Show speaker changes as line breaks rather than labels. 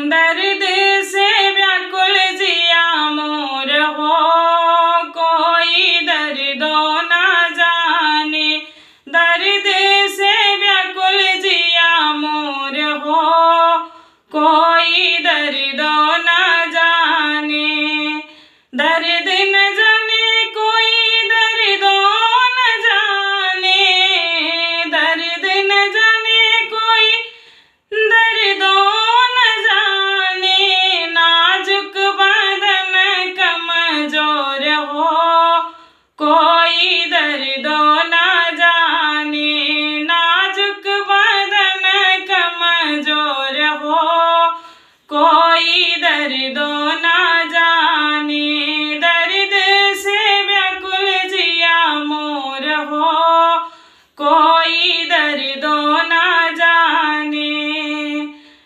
दर्द से व्याकुल जिया मोर हो, कोई दर्दो न जाने। दर्द से व्याकुल जिया मोर हो, कोई दर्दो न जाने। दर्द न जाने कोई दर्दो न जाने। दर्द न जाने कोई दर्दो न जाने। नाजुक बदन कमजोर हो, कोई दर्दो न जाने। नाजुक बदन कमजोर हो, कोई दर्दो न